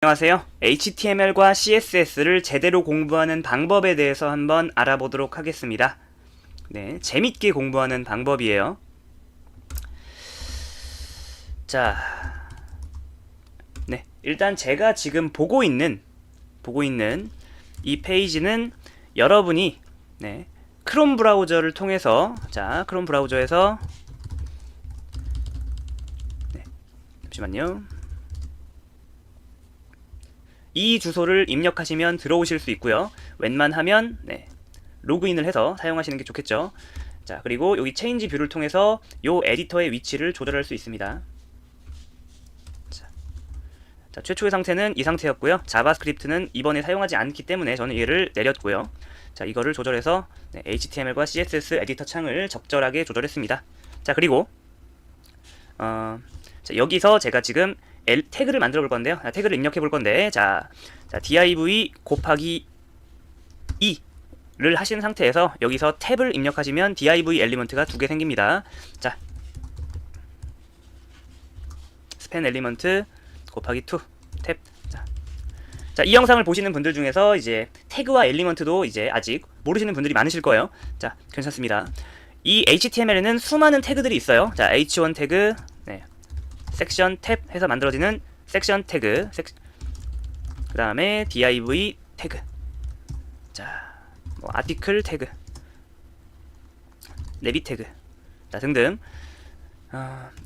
안녕하세요. HTML과 CSS를 제대로 공부하는 방법에 대해서 한번 알아보도록 하겠습니다. 네, 재밌게 공부하는 방법이에요. 자, 네, 일단 제가 지금 보고 있는 이 페이지는 여러분이 크롬 브라우저를 통해서 크롬 브라우저에서 잠시만요. 이 주소를 입력하시면 들어오실 수 있고요. 웬만하면 로그인을 해서 사용하시는 게 좋겠죠. 자, 그리고 여기 체인지 뷰를 통해서 요 에디터의 위치를 조절할 수 있습니다. 자, 최초의 상태는 이 상태였고요. 자바스크립트는 이번에 사용하지 않기 때문에 저는 얘를 내렸고요. 자, 이거를 조절해서 HTML과 CSS 에디터 창을 적절하게 조절했습니다. 자, 그리고 자, 여기서 제가 지금 태그를 만들어 볼 건데요. 태그를 입력해 볼 건데, 자 div 곱하기 2를 하신 상태에서 여기서 탭을 입력하시면 div 엘리먼트가 두 개 생깁니다. 자, 스팬 엘리먼트 곱하기 2 탭. 자, 이 영상을 보시는 분들 중에서 이제 태그와 엘리먼트도 이제 아직 모르시는 분들이 많으실 거예요. 자, 괜찮습니다. 이 HTML에는 수많은 태그들이 있어요. 자, h1 태그, 섹션 탭 해서 만들어지는 섹션 태그, 그 다음에 div 태그, 자, 뭐 아티클 태그, 레빗 태그, 자, 등등.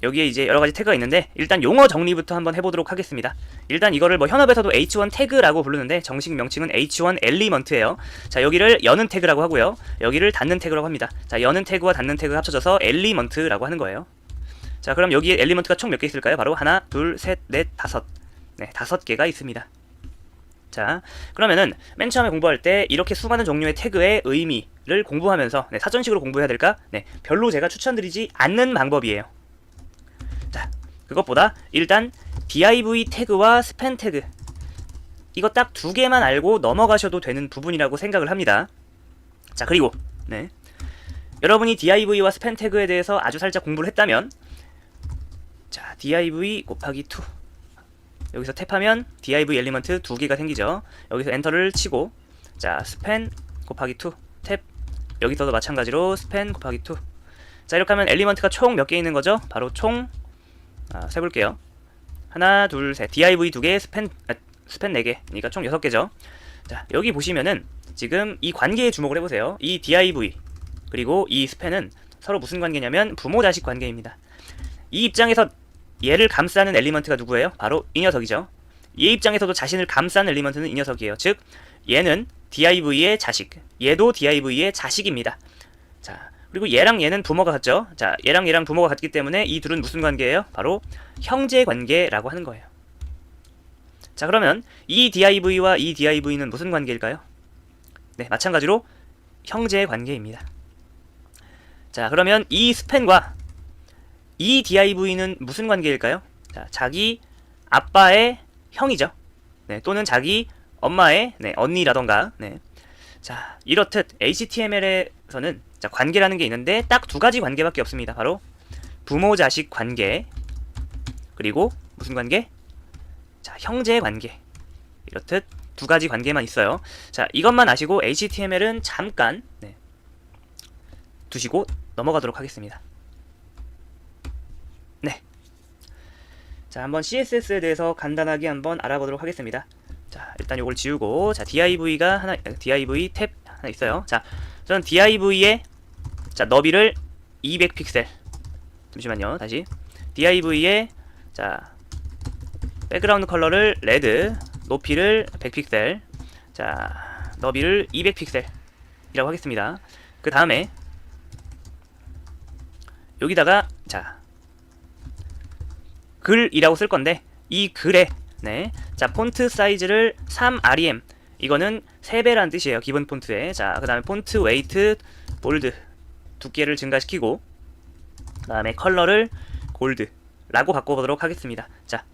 여기에 이제 여러가지 태그가 있는데, 일단 용어 정리부터 한번 해보도록 하겠습니다. 일단 이거를 뭐 현업에서도 h1 태그라고 부르는데 정식 명칭은 h1 엘리먼트예요. 자, 여기를 여는 태그라고 하고요, 여기를 닫는 태그라고 합니다. 자, 여는 태그와 닫는 태그가 합쳐져서 엘리먼트라고 하는 거예요. 자, 그럼 여기에 엘리먼트가 총 몇 개 있을까요? 바로 하나, 둘, 셋, 넷, 다섯. 네, 5개가 있습니다. 자, 그러면은 맨 처음에 공부할 때 이렇게 수많은 종류의 태그의 의미를 공부하면서 사전식으로 공부해야 될까? 별로 제가 추천드리지 않는 방법이에요. 자, 그것보다 일단 div 태그와 스팬 태그, 이거 딱 2개만 알고 넘어가셔도 되는 부분이라고 생각을 합니다. 자, 그리고 여러분이 div와 스팬 태그에 대해서 아주 살짝 공부를 했다면, 자, div 곱하기 2, 여기서 탭하면 div 엘리먼트 2개가 생기죠. 여기서 엔터를 치고, 자, 스팬 곱하기 2 탭, 여기서도 마찬가지로 스팬 곱하기 2. 자, 이렇게 하면 엘리먼트가 총 몇 개 있는 거죠? 바로 총 세볼게요. 하나, 둘, 셋. div 2개, 스팬 4개. 그러니까 총 6개죠. 자, 여기 보시면은 지금 이 관계에 주목을 해보세요. 이 div 그리고 이 스팬은 서로 무슨 관계냐면 부모 자식 관계입니다. 이 입장에서 얘를 감싸는 엘리먼트가 누구예요? 바로 이 녀석이죠. 얘 입장에서도 자신을 감싸는 엘리먼트는 이 녀석이에요. 즉, 얘는 div의 자식, 얘도 div의 자식입니다. 자, 그리고 얘랑 얘는 부모가 같죠? 자, 얘랑 얘랑 부모가 같기 때문에 이 둘은 무슨 관계예요? 바로 형제 관계라고 하는 거예요. 자, 그러면 이 div와 이 div는 무슨 관계일까요? 네, 마찬가지로 형제 관계입니다. 자, 그러면 이 스팬과 이 div는 무슨 관계일까요? 자, 자기 아빠의 형이죠. 또는 자기 엄마의 언니라던가. 자, 이렇듯 HTML에서는 관계라는 게 있는데 딱 2가지 관계밖에 없습니다. 바로 부모 자식 관계, 그리고 무슨 관계? 자, 형제 관계. 이렇듯 2가지 관계만 있어요. 자, 이것만 아시고 HTML은 잠깐 두시고 넘어가도록 하겠습니다. 자, 한번 CSS에 대해서 간단하게 한번 알아보도록 하겠습니다. 자, 일단 요걸 지우고, 자, div 탭 하나 있어요. 자, 저는 div의 너비를 200픽셀. 잠시만요. 다시. div의 백그라운드 컬러를 레드, 높이를 100픽셀. 자, 너비를 200픽셀이라고 하겠습니다. 그 다음에 여기다가 글이라고 쓸 건데, 이 글에 자, 폰트 사이즈를 3rem, 이거는 3배란 뜻이에요. 기본 폰트에. 자, 그 다음에 폰트 웨이트 볼드 두께를 증가시키고, 그 다음에 컬러를 골드라고 바꿔보도록 하겠습니다. 자,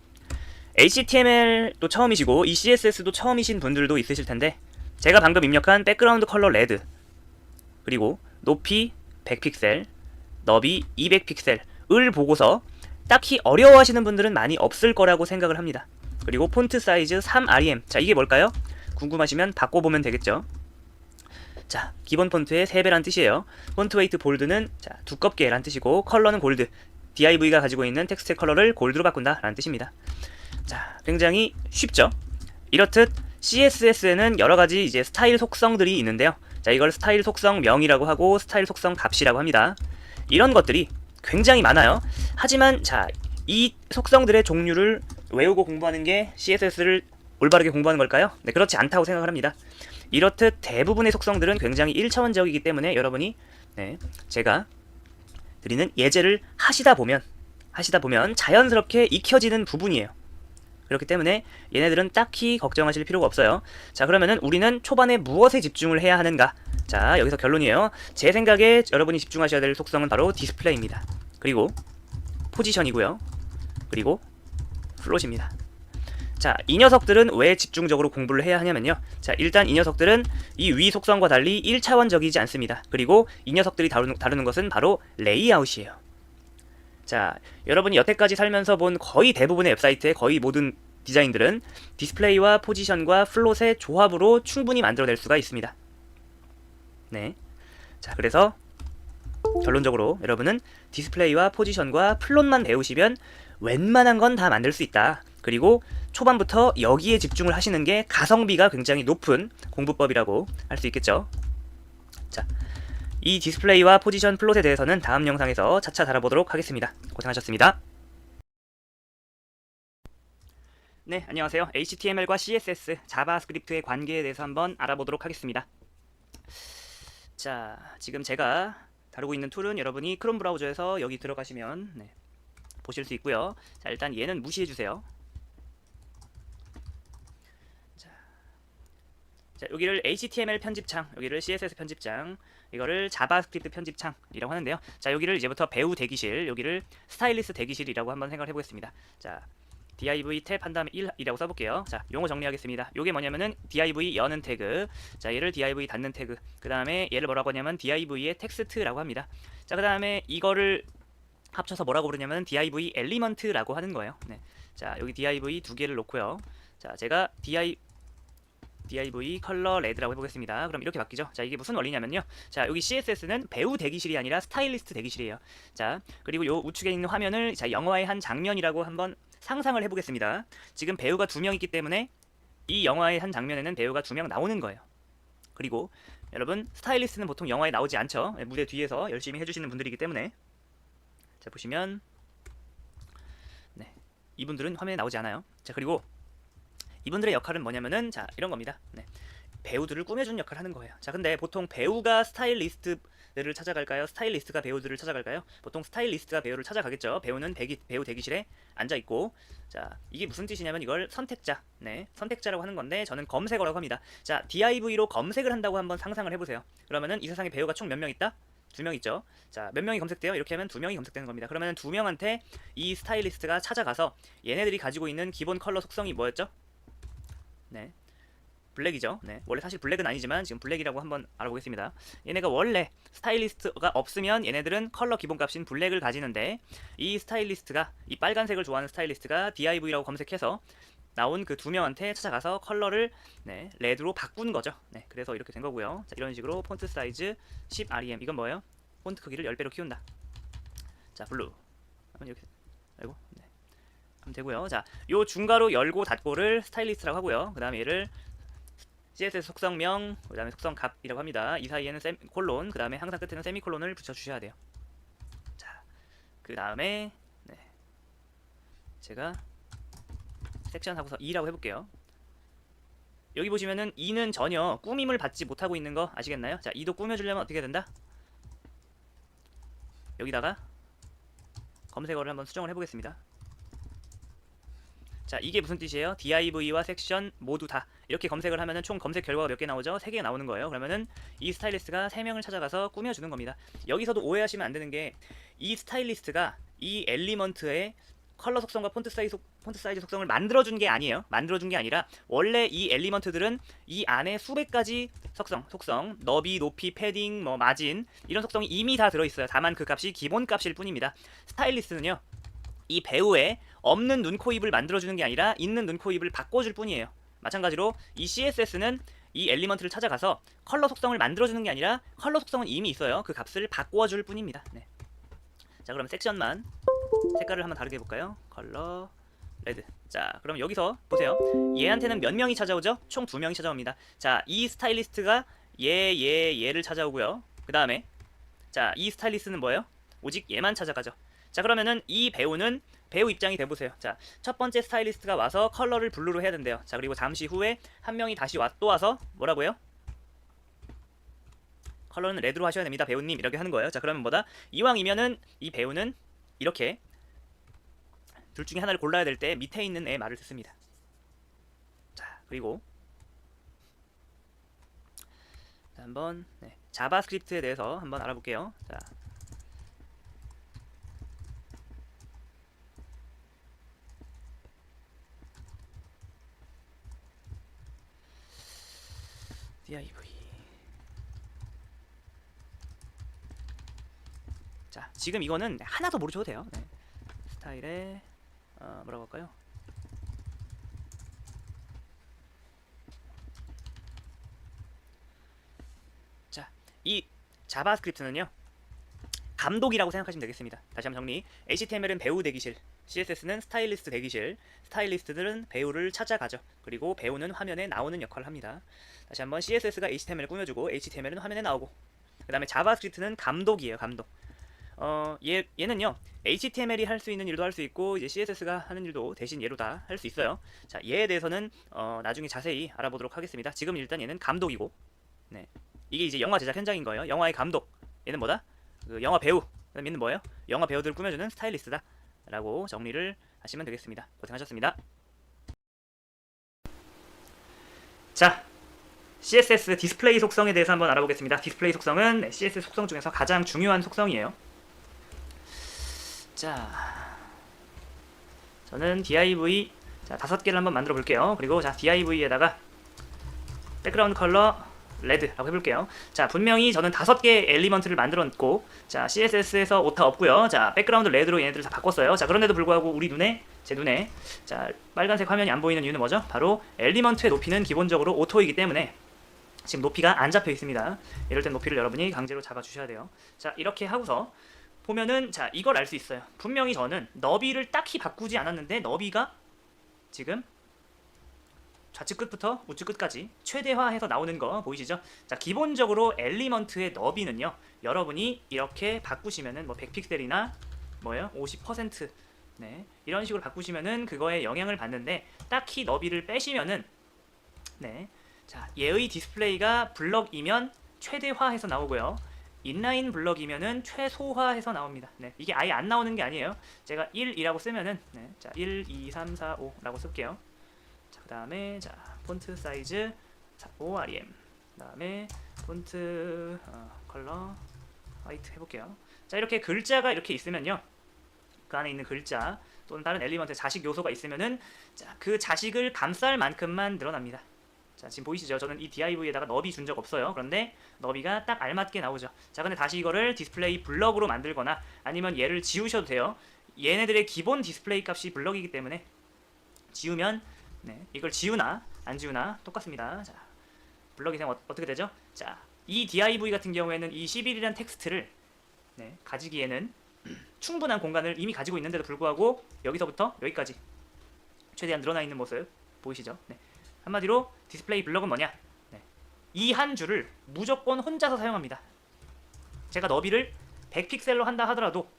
HTML도 처음이시고 이 CSS도 처음이신 분들도 있으실 텐데, 제가 방금 입력한 백그라운드 컬러 레드, 그리고 높이 100픽셀, 너비 200픽셀을 보고서 딱히 어려워하시는 분들은 많이 없을 거라고 생각을 합니다. 그리고 폰트 사이즈 3rem. 자, 이게 뭘까요? 궁금하시면 바꿔보면 되겠죠. 자, 기본 폰트의 3배란 뜻이에요. 폰트 웨이트 볼드는 자, 두껍게 란 뜻이고, 컬러는 골드. DIV가 가지고 있는 텍스트의 컬러를 골드로 바꾼다 라는 뜻입니다. 자, 굉장히 쉽죠? 이렇듯 CSS에는 여러가지 이제 스타일 속성들이 있는데요. 자, 이걸 스타일 속성 명이라고 하고 스타일 속성 값이라고 합니다. 이런 것들이 굉장히 많아요. 하지만 자, 이 속성들의 종류를 외우고 공부하는 게 CSS를 올바르게 공부하는 걸까요? 네, 그렇지 않다고 생각을 합니다. 이렇듯 대부분의 속성들은 굉장히 1차원적이기 때문에 여러분이 제가 드리는 예제를 하시다 보면 자연스럽게 익혀지는 부분이에요. 그렇기 때문에 얘네들은 딱히 걱정하실 필요가 없어요. 자, 그러면은 우리는 초반에 무엇에 집중을 해야 하는가? 자, 여기서 결론이에요. 제 생각에 여러분이 집중하셔야 될 속성은 바로 디스플레이입니다. 그리고 포지션이고요. 그리고 플롯입니다. 자, 이 녀석들은 왜 집중적으로 공부를 해야 하냐면요. 자, 일단 이 녀석들은 이 위 속성과 달리 1차원적이지 않습니다. 그리고 이 녀석들이 다루는 것은 바로 레이아웃이에요. 자, 여러분이 여태까지 살면서 본 거의 대부분의 웹사이트의 거의 모든 디자인들은 디스플레이와 포지션과 플롯의 조합으로 충분히 만들어낼 수가 있습니다. 네. 자, 그래서 결론적으로 여러분은 디스플레이와 포지션과 플롯만 배우시면 웬만한 건 다 만들 수 있다. 그리고 초반부터 여기에 집중을 하시는 게 가성비가 굉장히 높은 공부법이라고 할 수 있겠죠. 자, 이 디스플레이와 포지션 플롯에 대해서는 다음 영상에서 차차 다뤄보도록 하겠습니다. 고생하셨습니다. 네, 안녕하세요. HTML과 CSS, 자바스크립트의 관계에 대해서 한번 알아보도록 하겠습니다. 자, 지금 제가 다루고 있는 툴은 여러분이 크롬 브라우저에서 여기 들어가시면 보실 수 있고요. 자, 일단 얘는 무시해주세요. 자, 여기를 HTML 편집창, 여기를 CSS 편집장, 이거를 자바스크립트 편집창이라고 하는데요. 자, 여기를 이제부터 배우 대기실, 여기를 스타일리스트 대기실이라고 한번 생각을 해보겠습니다. 자, div 탭 한 다음에 1이라고 써볼게요. 자, 용어 정리하겠습니다. 요게 뭐냐면은 div 여는 태그, 자, 얘를 div 닫는 태그, 그 다음에 얘를 뭐라고 하냐면 div의 텍스트라고 합니다. 자, 그 다음에 이거를 합쳐서 뭐라고 부르냐면 div 엘리먼트라고 하는 거예요. 네. 자, 여기 div 두 개를 놓고요. 자, 제가 div 컬러 레드라고 해보겠습니다. 그럼 이렇게 바뀌죠. 자, 이게 무슨 원리냐면요. 자, 여기 CSS는 배우 대기실이 아니라 스타일리스트 대기실이에요. 자, 그리고 요 우측에 있는 화면을 자, 영화의 한 장면이라고 한번 상상을 해보겠습니다. 지금 배우가 2명 있기 때문에 이 영화의 한 장면에는 배우가 2명 나오는 거예요. 그리고 여러분, 스타일리스트는 보통 영화에 나오지 않죠. 무대 뒤에서 열심히 해주시는 분들이기 때문에. 자, 보시면 이분들은 화면에 나오지 않아요. 자, 그리고 이분들의 역할은 뭐냐면은 자, 이런 겁니다. 배우들을 꾸며주는 역할을 하는 거예요. 자, 근데 보통 배우가 스타일리스트를 찾아갈까요? 스타일리스트가 배우들을 찾아갈까요? 보통 스타일리스트가 배우를 찾아가겠죠. 배우는 배우 대기실에 앉아있고, 자, 이게 무슨 뜻이냐면 이걸 선택자, 선택자라고 하는 건데 저는 검색어라고 합니다. 자, div로 검색을 한다고 한번 상상을 해보세요. 그러면은 이 세상에 배우가 총 몇 명 있다? 2명 있죠. 자, 몇 명이 검색돼요? 이렇게 하면 2명이 검색되는 겁니다. 그러면 2명한테 이 스타일리스트가 찾아가서 얘네들이 가지고 있는 기본 컬러 속성이 뭐였죠? 블랙이죠. 원래 사실 블랙은 아니지만 지금 블랙이라고 한번 알아보겠습니다. 얘네가 원래 스타일리스트가 없으면 얘네들은 컬러 기본값인 블랙을 가지는데 이 스타일리스트가 이 빨간색을 좋아하는 스타일리스트가 div라고 검색해서 나온 그 2명한테 찾아가서 컬러를 레드로 바꾼 거죠. 그래서 이렇게 된 거고요. 자, 이런 식으로 폰트 사이즈 10rem, 이건 뭐예요? 폰트 크기를 10배로 키운다. 자, 블루 이렇게 아이고 하면 되고요. 자, 요 중괄호 열고 닫고를 스타일리스트라고 하고요. 그 다음에 얘를 CSS 속성명, 그 다음에 속성값이라고 합니다. 이 사이에는 콜론, 그 다음에 항상 끝에는 세미콜론을 붙여주셔야 돼요. 자, 그 다음에 제가 섹션 하고서 2라고 해볼게요. 여기 보시면은 2는 전혀 꾸밈을 받지 못하고 있는 거 아시겠나요? 자, 2도 꾸며주려면 어떻게 된다? 여기다가 검색어를 한번 수정을 해보겠습니다. 자, 이게 무슨 뜻이에요? div와 섹션 모두 다 이렇게 검색을 하면은 총 검색 결과가 몇 개 나오죠? 3개 나오는 거예요. 그러면은 이 스타일리스트가 3명을 찾아가서 꾸며주는 겁니다. 여기서도 오해하시면 안 되는 게 이 스타일리스트가 이 엘리먼트의 컬러 속성과 폰트 사이즈 속성을 만들어준 게 아니에요. 만들어준 게 아니라 원래 이 엘리먼트들은 이 안에 수백 가지 속성, 너비, 높이, 패딩, 마진 이런 속성이 이미 다 들어있어요. 다만 그 값이 기본 값일 뿐입니다. 스타일리스트는요, 이 배우의 없는 눈, 코, 입을 만들어주는 게 아니라 있는 눈, 코, 입을 바꿔줄 뿐이에요. 마찬가지로 이 CSS는 이 엘리먼트를 찾아가서 컬러 속성을 만들어주는 게 아니라 컬러 속성은 이미 있어요. 그 값을 바꿔줄 뿐입니다. 네. 자, 그럼 섹션만 색깔을 한번 다르게 해볼까요? 컬러 레드. 자, 그럼 여기서 보세요. 얘한테는 몇 명이 찾아오죠? 총 2명이 찾아옵니다. 자, 이 스타일리스트가 얘를 찾아오고요. 그 다음에 자, 이 스타일리스트는 뭐예요? 오직 얘만 찾아가죠. 자, 그러면은 이 배우는 배우 입장이 돼보세요. 자, 첫 번째 스타일리스트가 와서 컬러를 블루로 해야 된대요. 자, 그리고 잠시 후에 한 명이 다시 또 와서 뭐라고요? 컬러는 레드로 하셔야 됩니다, 배우님. 이렇게 하는 거예요. 자, 그러면 뭐다? 이왕이면은 이 배우는 이렇게 둘 중에 하나를 골라야 될 때 밑에 있는 애 말을 듣습니다. 자, 그리고 자, 한번 자바스크립트에 대해서 한번 알아볼게요. 자, div. 자, 지금 이거는 하나도 모르셔도 돼요. 네. 스타일에 뭐라고 할까요? 자, 이 자바스크립트는요, 감독이라고 생각하시면 되겠습니다. 다시 한번 정리. HTML은 배우 대기실, CSS는 스타일리스트 대기실, 스타일리스트들은 배우를 찾아가죠. 그리고 배우는 화면에 나오는 역할을 합니다. 다시 한번 CSS가 HTML을 꾸며주고 HTML은 화면에 나오고, 그 다음에 자바스크립트는 감독이에요. 감독. 얘는요, HTML이 할 수 있는 일도 할 수 있고, 이제 CSS가 하는 일도 대신 얘로 다 할 수 있어요. 자, 얘에 대해서는 나중에 자세히 알아보도록 하겠습니다. 지금 일단 얘는 감독이고, 네, 이게 이제 영화 제작 현장인 거예요. 영화의 감독. 얘는 뭐다? 그 영화 배우. 그다음 얘는 뭐예요? 영화 배우들을 꾸며주는 스타일리스트다. 라고 정리를 하시면 되겠습니다. 고생하셨습니다. 자, CSS 디스플레이 속성에 대해서 한번 알아보겠습니다. 디스플레이 속성은 CSS 속성 중에서 가장 중요한 속성이에요. 자, 저는 div 자 5개를 한번 만들어 볼게요. 그리고 자 div에다가 백그라운드 컬러 레드라고 해볼게요. 자, 분명히 저는 5개 엘리먼트를 만들었고, 자, CSS에서 오타 없고요. 자, 백그라운드 레드로 얘네들을 다 바꿨어요. 자, 그런데도 불구하고 우리 눈에, 제 눈에, 자, 빨간색 화면이 안 보이는 이유는 뭐죠? 바로 엘리먼트의 높이는 기본적으로 오토이기 때문에 지금 높이가 안 잡혀 있습니다. 이럴 땐 높이를 여러분이 강제로 잡아주셔야 돼요. 자, 이렇게 하고서 보면은, 자, 이걸 알 수 있어요. 분명히 저는 너비를 딱히 바꾸지 않았는데 너비가 지금 좌측 끝부터 우측 끝까지 최대화해서 나오는 거 보이시죠? 자, 기본적으로 엘리먼트의 너비는요, 여러분이 이렇게 바꾸시면은 뭐 100픽셀이나 뭐예요? 50% 네, 이런 식으로 바꾸시면은 그거에 영향을 받는데, 딱히 너비를 빼시면은 네, 자, 얘의 디스플레이가 블럭이면 최대화해서 나오고요, 인라인 블럭이면은 최소화해서 나옵니다. 네, 이게 아예 안 나오는 게 아니에요. 제가 1이라고 쓰면은 네, 자, 1, 2, 3, 4, 5라고 쓸게요. 그 다음에 자, 폰트 사이즈 OREM, 그 다음에 폰트 컬러 화이트 해볼게요. 자, 이렇게 글자가 이렇게 있으면요, 그 안에 있는 글자 또는 다른 엘리먼트 자식 요소가 있으면은, 자, 그 자식을 감쌀 만큼만 늘어납니다. 자, 지금 보이시죠? 저는 이 div에다가 너비 준 적 없어요. 그런데 너비가 딱 알맞게 나오죠. 자, 근데 다시 이거를 디스플레이 블럭으로 만들거나 아니면 얘를 지우셔도 돼요. 얘네들의 기본 디스플레이 값이 블럭이기 때문에 지우면 네, 이걸 지우나 안 지우나 똑같습니다. 자, 블럭 이상 어떻게 되죠? 자, 이 div 같은 경우에는 이 11이라는 텍스트를 네, 가지기에는 충분한 공간을 이미 가지고 있는데도 불구하고 여기서부터 여기까지 최대한 늘어나 있는 모습 보이시죠? 네. 한마디로 디스플레이 블럭은 뭐냐? 네. 이 한 줄을 무조건 혼자서 사용합니다. 제가 너비를 100픽셀로 한다 하더라도,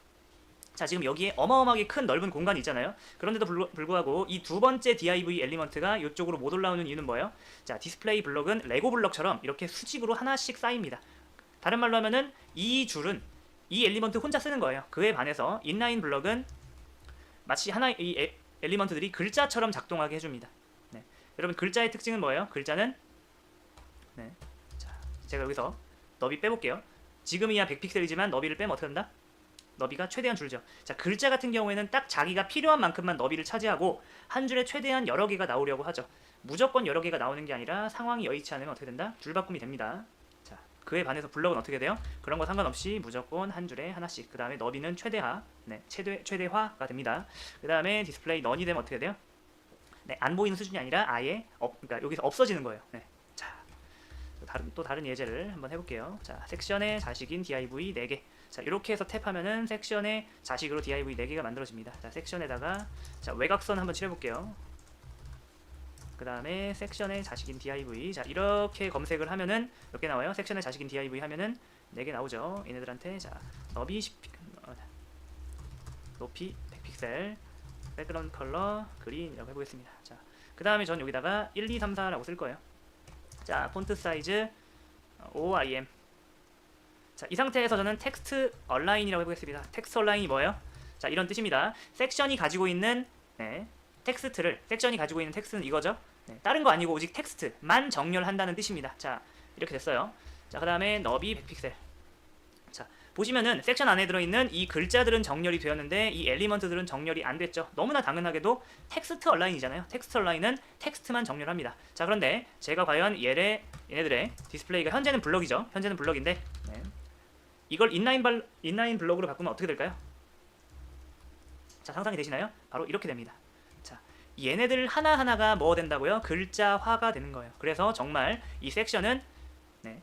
자, 지금 여기에 어마어마하게 큰 넓은 공간이 있잖아요. 그런데도 불구하고 이 두 번째 div 엘리먼트가 이쪽으로 못 올라오는 이유는 뭐예요? 자, 디스플레이 블럭은 레고 블럭처럼 이렇게 수직으로 하나씩 쌓입니다. 다른 말로 하면은 이 줄은 이 엘리먼트 혼자 쓰는 거예요. 그에 반해서 인라인 블럭은 마치 하나의 이 엘리먼트들이 글자처럼 작동하게 해줍니다. 네. 여러분, 글자의 특징은 뭐예요? 글자는 네. 자, 제가 여기서 너비 빼볼게요. 지금이야 100픽셀이지만 너비를 빼면 어떻게 된다? 너비가 최대한 줄죠. 자, 글자 같은 경우에는 딱 자기가 필요한 만큼만 너비를 차지하고 한 줄에 최대한 여러 개가 나오려고 하죠. 무조건 여러 개가 나오는 게 아니라 상황이 여의치 않으면 어떻게 된다? 줄바꿈이 됩니다. 자, 그에 반해서 블럭은 어떻게 돼요? 그런 거 상관없이 무조건 한 줄에 하나씩. 그 다음에 너비는 최대화, 네, 최대화가 됩니다. 그 다음에 디스플레이 넌이 되면 어떻게 돼요? 네, 안 보이는 수준이 아니라 아예 그러니까 여기서 없어지는 거예요. 네. 자, 또 다른 예제를 한번 해볼게요. 자, 섹션의 자식인 div 4개. 자, 이렇게 해서 탭하면은 섹션의 자식으로 div 4개가 만들어집니다. 자, 섹션에다가 자, 외곽선 한번 칠해볼게요. 그 다음에 섹션의 자식인 div. 자, 이렇게 검색을 하면은 몇 개 나와요? 섹션의 자식인 div 하면은 4개 나오죠. 얘네들한테 자, 너비 10, 높이 100픽셀, 백그라운드 컬러 그린이라고 해보겠습니다. 자, 그 다음에 전 여기다가 1, 2, 3, 4라고 쓸 거예요. 자, 폰트 사이즈 OIM. 자, 이 상태에서 저는 텍스트 얼라인이라고 해보겠습니다. 텍스트 얼라인이 뭐예요? 자, 이런 뜻입니다. 섹션이 가지고 있는 텍스트를, 섹션이 가지고 있는 텍스트는 이거죠. 네, 다른 거 아니고 오직 텍스트만 정렬한다는 뜻입니다. 자, 이렇게 됐어요. 자, 그 다음에 너비 100픽셀. 자, 보시면은 섹션 안에 들어있는 이 글자들은 정렬이 되었는데 이 엘리먼트들은 정렬이 안 됐죠. 너무나 당연하게도 텍스트 얼라인이잖아요. 텍스트 얼라인은 텍스트만 정렬합니다. 자, 그런데 제가 과연 얘네들의 디스플레이가 현재는 블럭이죠. 현재는 블럭인데 네. 이걸 인라인 블럭으로 바꾸면 어떻게 될까요? 자, 상상이 되시나요? 바로 이렇게 됩니다. 자, 얘네들 하나하나가 뭐 된다고요? 글자화가 되는 거예요. 그래서 정말 이 섹션은 네,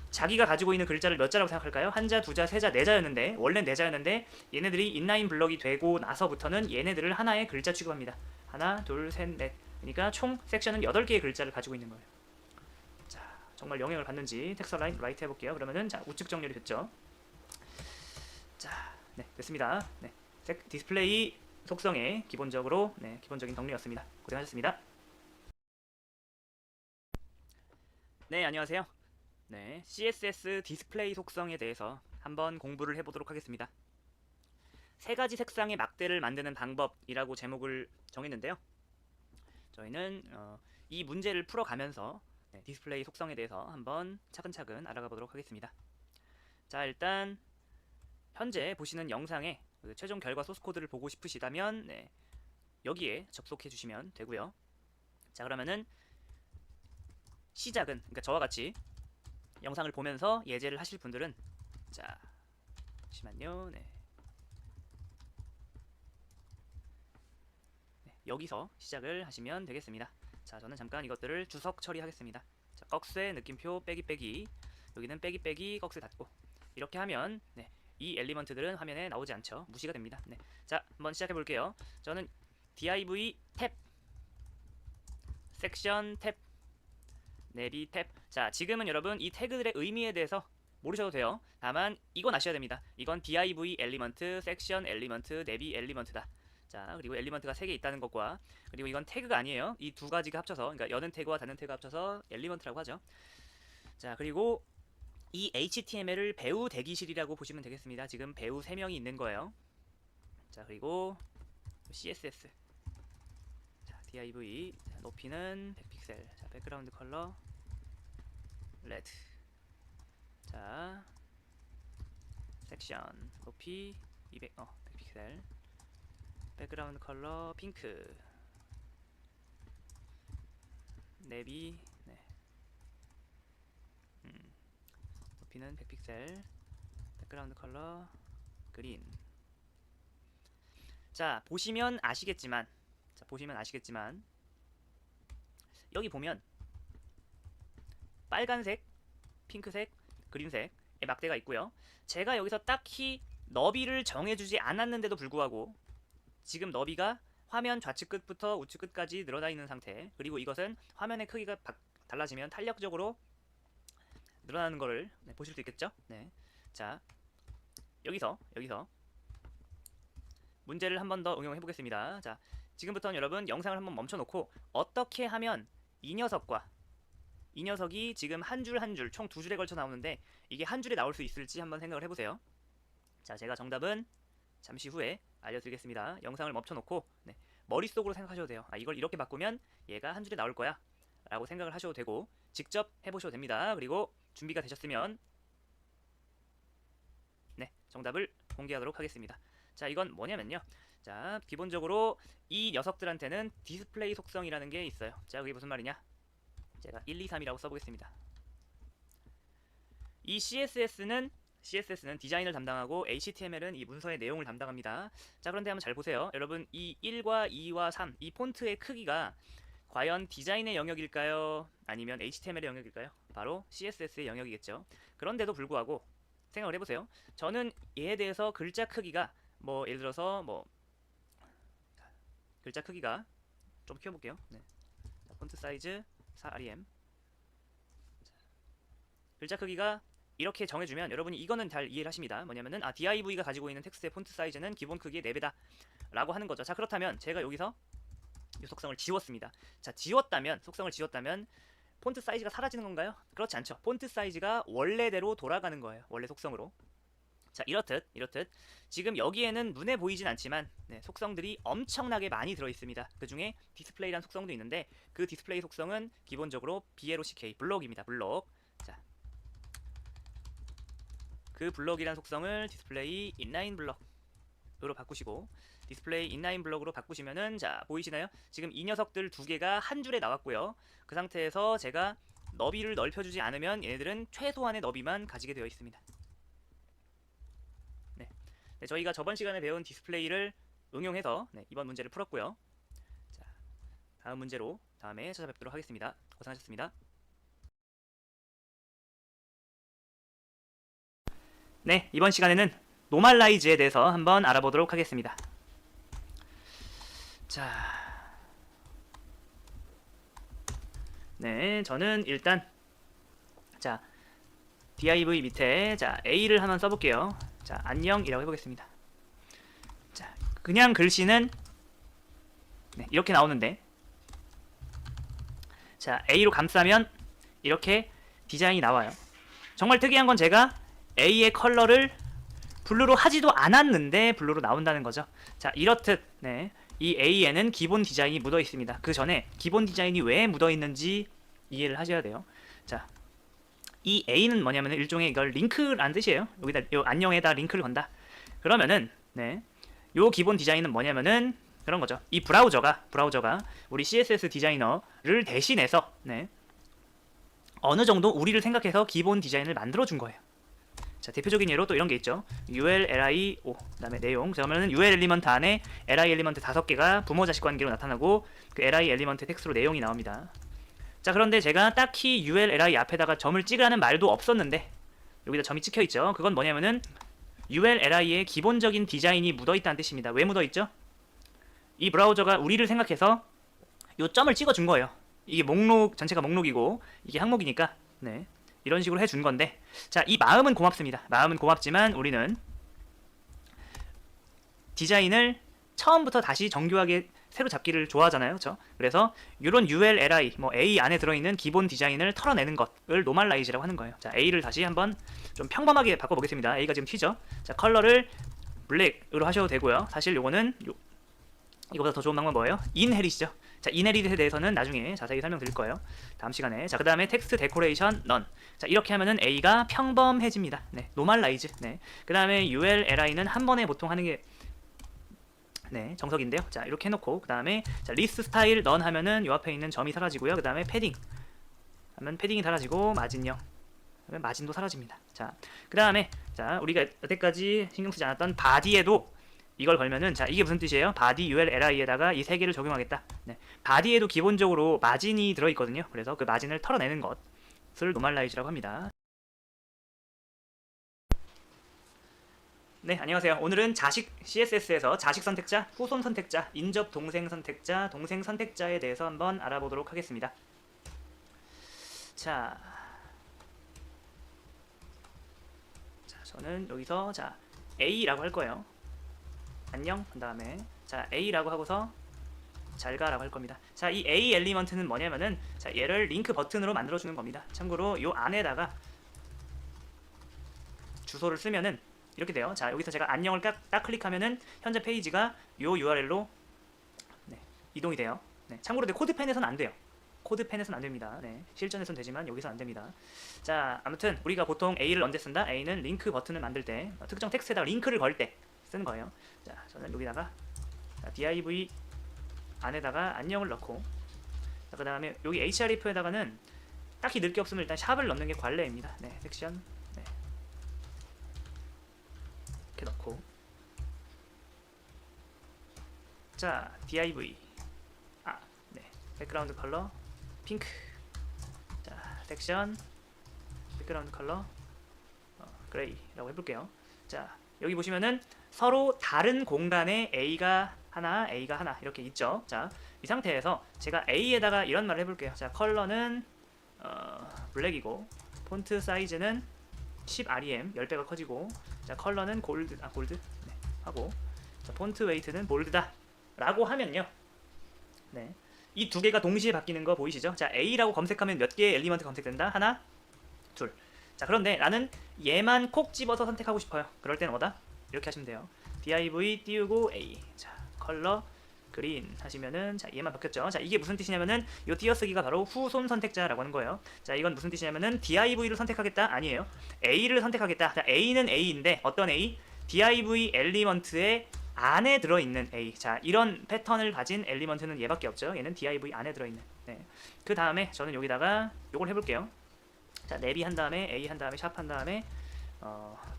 자기가 가지고 있는 글자를 몇 자라고 생각할까요? 한자, 두자, 세자, 네자였는데 원래는 네자였는데 얘네들이 인라인 블럭이 되고 나서부터는 얘네들을 하나의 글자 취급합니다. 하나, 둘, 셋, 넷. 그러니까 총 섹션은 8개의 글자를 가지고 있는 거예요. 자, 정말 영향을 받는지 텍스트 라인 라이트 해볼게요. 그러면은 자, 우측 정렬이 됐죠. 자, 네, 됐습니다. 네, 디스플레이 속성의 기본적으로 기본적인 정리였습니다. 고생하셨습니다. 네, 안녕하세요. 네, CSS 디스플레이 속성에 대해서 한번 공부를 해보도록 하겠습니다. 3가지 색상의 막대를 만드는 방법이라고 제목을 정했는데요. 저희는 이 문제를 풀어가면서 디스플레이 속성에 대해서 한번 차근차근 알아가 보도록 하겠습니다. 자, 일단 현재 보시는 영상의 최종 결과 소스 코드를 보고 싶으시다면 여기에 접속해 주시면 되고요. 자, 그러면은 시작은 그러니까 저와 같이 영상을 보면서 예제를 하실 분들은 자, 잠시만요. 여기서 시작을 하시면 되겠습니다. 자, 저는 잠깐 이것들을 주석 처리하겠습니다. 자, 꺽쇠 느낌표 빼기 빼기, 여기는 빼기 빼기 꺽쇠 닫고 이렇게 하면 이 엘리먼트들은 화면에 나오지 않죠. 무시가 됩니다. 자, 한번 시작해 볼게요. 저는 div 탭, 섹션 탭, 내비 탭. 자, 지금은 여러분 이 태그들의 의미에 대해서 모르셔도 돼요. 다만 이건 아셔야 됩니다. 이건 div 엘리먼트, 섹션 엘리먼트, 내비 엘리먼트다. 자, 그리고 엘리먼트가 3개 있다는 것과 그리고 이건 태그가 아니에요. 이 두 가지가 합쳐서, 그러니까 여는 태그와 닫는 태그가 합쳐서 엘리먼트라고 하죠. 자, 그리고 이 HTML을 배우 대기실이라고 보시면 되겠습니다. 지금 배우 3명이 있는 거예요. 자, 그리고 CSS. 자, div 높이는 100픽셀. 자, 백그라운드 컬러 레드. 자, 섹션 높이 100픽셀. 백그라운드 컬러 핑크. 내비 높이는 100픽셀. 백그라운드 컬러 그린. 자, 보시면 아시겠지만 여기 보면 빨간색, 핑크색, 그린색의 막대가 있고요. 제가 여기서 딱히 너비를 정해주지 않았는데도 불구하고 지금 너비가 화면 좌측 끝부터 우측 끝까지 늘어나 있는 상태, 그리고 이것은 화면의 크기가 달라지면 탄력적으로 늘어나는 것을 보실 수 있겠죠? 자, 여기서 문제를 한 번 더 응용해 보겠습니다. 자, 지금부터는 여러분 영상을 한번 멈춰놓고 어떻게 하면 이 녀석이 지금 한 줄 한 줄 총 2줄에 걸쳐 나오는데 이게 한 줄에 나올 수 있을지 한번 생각을 해보세요. 자, 제가 정답은 잠시 후에 알려드리겠습니다. 영상을 멈춰놓고 머릿속으로 생각하셔도 돼요. 이걸 이렇게 바꾸면 얘가 한 줄에 나올 거야 라고 생각을 하셔도 되고 직접 해보셔도 됩니다. 그리고 준비가 되셨으면 정답을 공개하도록 하겠습니다. 자, 이건 뭐냐면요. 자, 기본적으로 이 녀석들한테는 디스플레이 속성이라는 게 있어요. 자, 그게 무슨 말이냐? 제가 1, 2, 3이라고 써보겠습니다. 이 CSS는 디자인을 담당하고 HTML은 이 문서의 내용을 담당합니다. 자, 그런데 한번 잘 보세요. 여러분, 이 1과 2와 3, 이 폰트의 크기가 과연 디자인의 영역일까요? 아니면 HTML의 영역일까요? 바로 CSS의 영역이겠죠. 그런데도 불구하고 생각을 해보세요. 저는 얘에 대해서 글자 크기가 뭐 예를 들어서 뭐 글자 크기가 좀 키워볼게요. 네. 자, 폰트 사이즈 4rem. 글자 크기가 이렇게 정해주면 여러분이 이거는 잘 이해를 하십니다. 뭐냐면은 div가 가지고 있는 텍스트의 폰트 사이즈는 기본 크기의 4배다 라고 하는 거죠. 자, 그렇다면 제가 여기서 이 속성을 지웠습니다. 자, 속성을 지웠다면 폰트 사이즈가 사라지는 건가요? 그렇지 않죠. 폰트 사이즈가 원래대로 돌아가는 거예요. 원래 속성으로. 자, 이렇듯 지금 여기에는 눈에 보이진 않지만 속성들이 엄청나게 많이 들어있습니다. 그 중에 디스플레이라는 속성도 있는데 그 디스플레이 속성은 기본적으로 block 블록입니다. 블록. 자, 그 블록이라는 속성을 디스플레이 인라인 블록으로 바꾸시고 디스플레이 인라인 블록으로 바꾸시면은 자, 보이시나요? 지금 이 녀석들 두 개가 한 줄에 나왔고요. 그 상태에서 제가 너비를 넓혀주지 않으면 얘네들은 최소한의 너비만 가지게 되어 있습니다. 네, 저희가 저번 시간에 배운 디스플레이를 응용해서 이번 문제를 풀었고요. 자, 다음 문제로 다음에 찾아뵙도록 하겠습니다. 고생하셨습니다. 네, 이번 시간에는 노멀라이즈에 대해서 한번 알아보도록 하겠습니다. 자, 네, 저는 일단 자, div 밑에 자, a를 한번 써볼게요. 자, 안녕이라고 해보겠습니다. 자, 그냥 글씨는 이렇게 나오는데 자, a로 감싸면 이렇게 디자인이 나와요. 정말 특이한 건 제가 A의 컬러를 블루로 하지도 않았는데 블루로 나온다는 거죠. 자, 이렇듯 이 A에는 기본 디자인이 묻어 있습니다. 그 전에 기본 디자인이 왜 묻어 있는지 이해를 하셔야 돼요. 자, 이 A는 뭐냐면 일종의 이걸 링크라는 뜻이에요. 여기다 요 안녕에다 링크를 건다. 그러면은 요 기본 디자인은 뭐냐면은 그런 거죠. 이 브라우저가 우리 CSS 디자이너를 대신해서 어느 정도 우리를 생각해서 기본 디자인을 만들어 준 거예요. 자, 대표적인 예로 또 이런 게 있죠. ulio 그다음에 내용. 그러면은 ul 엘리먼트 안에 li 엘리먼트 5개가 부모 자식 관계로 나타나고 그 li 엘리먼트 텍스트로 내용이 나옵니다. 자, 그런데 제가 딱히 ul li 앞에다가 점을 찍으라는 말도 없었는데 여기다 점이 찍혀 있죠. 그건 뭐냐면은 ul li의 기본적인 디자인이 묻어 있다는 뜻입니다. 왜 묻어 있죠? 이 브라우저가 우리를 생각해서 요 점을 찍어 준 거예요. 이게 목록 전체가 목록이고 이게 항목이니까 이런 식으로 해준 건데 자, 이 마음은 고맙습니다. 마음은 고맙지만 우리는 디자인을 처음부터 다시 정교하게 새로 잡기를 좋아하잖아요. 그렇죠? 그래서 이런 ULLI 뭐 A 안에 들어있는 기본 디자인을 털어내는 것을 노멀라이즈라고 하는 거예요. 자, A를 다시 한번 좀 평범하게 바꿔보겠습니다. A가 지금 튀죠? 자, 컬러를 블랙으로 하셔도 되고요. 사실 요거는 이거보다 더 좋은 방법은 뭐예요? 인헤릿이죠. 자, 인헤릿에 대해서는 나중에 자세히 설명드릴 거예요. 다음 시간에. 자, 그 다음에 텍스트 데코레이션 넌. 자, 이렇게 하면은 A가 평범해집니다. 노멀라이즈. 그 다음에 ULLI는 한 번에 보통 하는 게 정석인데요. 자, 이렇게 해놓고 그 다음에 자, 리스트 스타일 넌 하면은 요 앞에 있는 점이 사라지고요. 그 다음에 패딩 하면 패딩이 사라지고 마진요. 그러면 마진도 사라집니다. 자, 그 다음에 자, 우리가 여태까지 신경 쓰지 않았던 바디에도 이걸 걸면은 자, 이게 무슨 뜻이에요? 바디 ULLI에다가 이 세 개를 적용하겠다. 바디에도 기본적으로 마진이 들어있거든요. 그래서 그 마진을 털어내는 것을 노멀라이즈라고 합니다. 네, 안녕하세요. 오늘은 자식 CSS에서 자식 선택자, 후손 선택자, 인접 동생 선택자, 동생 선택자에 대해서 한번 알아보도록 하겠습니다. 자, 저는 여기서 자, A라고 할 거예요. 안녕 한 다음에 자, A라고 하고서 잘가라고 할 겁니다. 자, 이 A 엘리먼트는 뭐냐면은 자, 얘를 링크 버튼으로 만들어 주는 겁니다. 참고로 요 안에다가 주소를 쓰면은 이렇게 돼요. 자, 여기서 제가 안녕을 딱 클릭하면은 현재 페이지가 요 URL로 이동이 돼요. 참고로 코드펜에서는 안 돼요. 코드펜에서는 안 됩니다. 실전에서는 되지만 여기서 안 됩니다. 자, 아무튼 우리가 보통 A를 언제 쓴다? A는 링크 버튼을 만들 때 특정 텍스트에다가 링크를 걸 때 쓰는 거예요. 자, 저는 여기다가 div 안에다가 안녕을 넣고 그 다음에 여기 href에다가는 딱히 넣을 게 없으면 일단 샵을 넣는 게 관례입니다. 섹션 이렇게 넣고, 자 div, 네, 백그라운드 컬러 핑크. 자 섹션 백그라운드 컬러 그레이라고 해볼게요. 자 여기 보시면은 서로 다른 공간에 A가 하나 이렇게 있죠. 자 이 상태에서 제가 A에다가 이런 말을 해볼게요. 자 컬러는 블랙이고, 폰트 사이즈는 10rem 10배가 커지고, 자 컬러는 골드 네, 하고, 자 폰트 웨이트는 볼드다 라고 하면요, 네, 이 두 개가 동시에 바뀌는 거 보이시죠? 자 A라고 검색하면 몇 개의 엘리먼트 검색된다? 하나, 둘. 자 그런데 나는 얘만 콕 집어서 선택하고 싶어요. 그럴 때는 뭐다? 이렇게 하시면 돼요. div 띄우고 A. 자 컬러 그린 하시면은, 자 얘만 바뀌었죠. 자 이게 무슨 뜻이냐면은 요 띄어쓰기가 바로 후손 선택자라고 하는 거예요. 자 이건 무슨 뜻이냐면은 div를 선택하겠다? 아니에요. A를 선택하겠다. 자 A는 A인데 어떤 A? div 엘리먼트의 안에 들어있는 A. 자 이런 패턴을 가진 엘리먼트는 얘밖에 없죠. 얘는 div 안에 들어있는. 네. 그 다음에 저는 여기다가 요걸 해볼게요. 자 내비 한 다음에 A 한 다음에 샵 한 다음에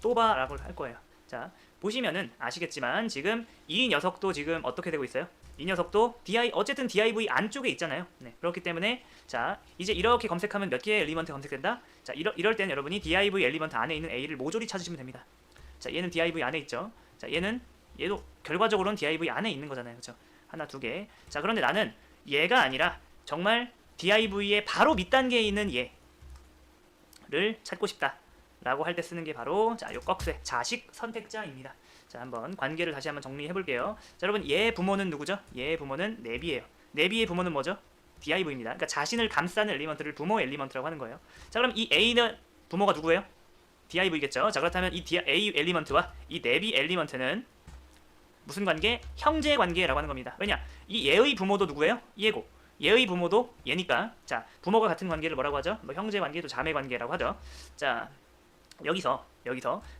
또바라고 할 거예요. 자 보시면은 아시겠지만 지금 이 녀석도 지금 어떻게 되고 있어요? 이 녀석도 어쨌든 div 안쪽에 있잖아요. 네, 그렇기 때문에 자 이제 이렇게 검색하면 몇 개의 엘리먼트 검색된다? 자 이럴 때는 여러분이 div 엘리먼트 안에 있는 A를 모조리 찾으시면 됩니다. 자 얘는 div 안에 있죠. 자 얘도 결과적으로는 div 안에 있는 거잖아요. 그렇죠? 하나 두 개. 자 그런데 나는 얘가 아니라 정말 div의 바로 밑단계에 있는 얘를 찾고 싶다 라고 할 때 쓰는 게 바로 요 꺽쇠 자식 선택자입니다. 자 한번 관계를 다시 한번 정리해 볼게요. 자 여러분 얘 부모는 누구죠? 얘 부모는 내비예요. 내비의 부모는 뭐죠? div입니다. 그러니까 자신을 감싸는 엘리먼트를 부모 엘리먼트라고 하는 거예요. 자 그럼 이 A는 부모가 누구예요? div겠죠. 자 그렇다면 이 A 엘리먼트와 이 내비 엘리먼트는 무슨 관계? 형제 관계라고 하는 겁니다. 왜냐? 이 얘의 부모도 누구예요? 얘고, 얘의 부모도 얘니까, 자 부모가 같은 관계를 뭐라고 하죠? 뭐 형제 관계도 자매 관계라고 하죠. 자 여기서